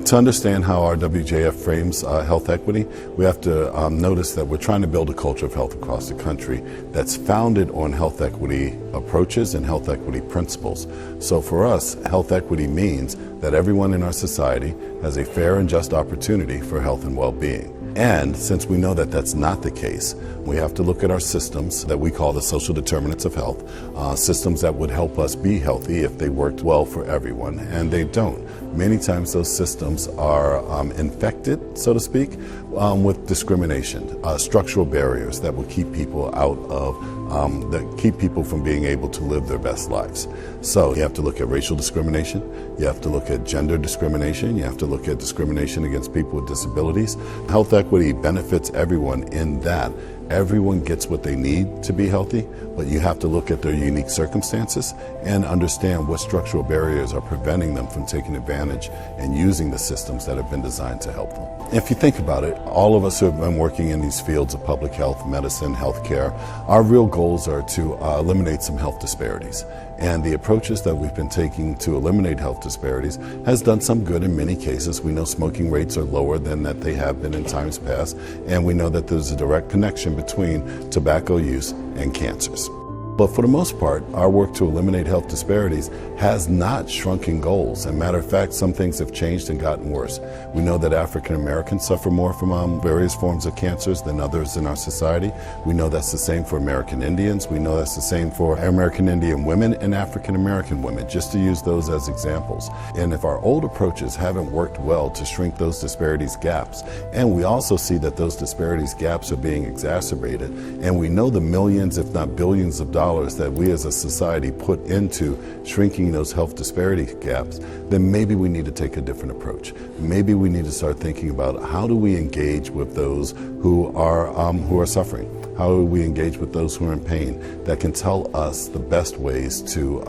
To understand how our WJF frames health equity, we have to notice that we're trying to build a culture of health across the country that's founded on health equity approaches and health equity principles. So for us, health equity means that everyone in our society has a fair and just opportunity for health and well-being. And since we know that that's not the case, we have to look at our systems that we call the social determinants of health, systems that would help us be healthy if they worked well for everyone, and they don't. Many times those systems are infected, so to speak, with discrimination, structural barriers that will keep people out of, that keep people from being able to live their best lives. So you have to look at racial discrimination, you have to look at gender discrimination, you have to look at discrimination against people with disabilities. Health equity benefits everyone in that everyone gets what they need to be healthy, but you have to look at their unique circumstances and understand what structural barriers are preventing them from taking advantage and using the systems that have been designed to help them. If you think about it, all of us who have been working in these fields of public health, medicine, healthcare, our real goals are to eliminate some health disparities. And the approaches that we've been taking to eliminate health disparities has done some good in many cases. We know smoking rates are lower than that they have been in times past, and we know that there's a direct connection between tobacco use and cancers. But for the most part, our work to eliminate health disparities has not shrunk in goals. As a matter of fact, some things have changed and gotten worse. We know that African Americans suffer more from various forms of cancers than others in our society. We know that's the same for American Indians. We know that's the same for American Indian women and African American women, just to use those as examples. And if our old approaches haven't worked well to shrink those disparities gaps, and we also see that those disparities gaps are being exacerbated, and we know the millions, if not billions of dollars that we as a society put into shrinking those health disparity gaps, then maybe we need to take a different approach. Maybe we need to start thinking about how do we engage with those who are suffering? How do we engage with those who are in pain that can tell us the best ways to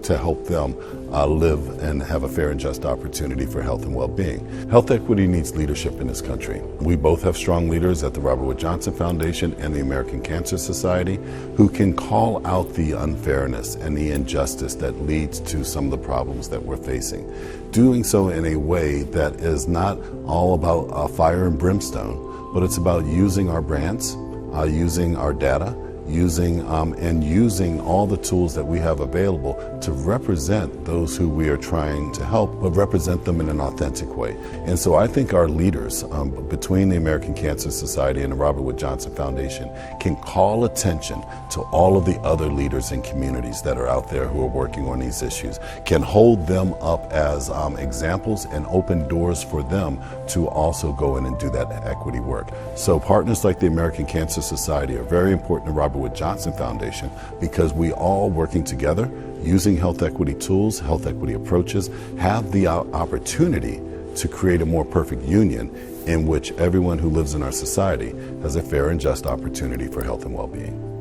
help them live and have a fair and just opportunity for health and well-being? Health equity needs leadership in this country. We both have strong leaders at the Robert Wood Johnson Foundation and the American Cancer Society who can call out the unfairness and the injustice that leads to some of the problems that we're facing. Doing so in a way that is not all about fire and brimstone, but it's about using our brands, using our data, using all the tools that we have available to represent those who we are trying to help, but represent them in an authentic way. And so I think our leaders between the American Cancer Society and the Robert Wood Johnson Foundation can call attention to all of the other leaders and communities that are out there who are working on these issues, can hold them up as examples and open doors for them to also go in and do that equity work. So partners like the American Cancer Society are very important to Robert Wood Johnson Foundation because we all working together using health equity tools, health equity approaches, have the opportunity to create a more perfect union in which everyone who lives in our society has a fair and just opportunity for health and well-being.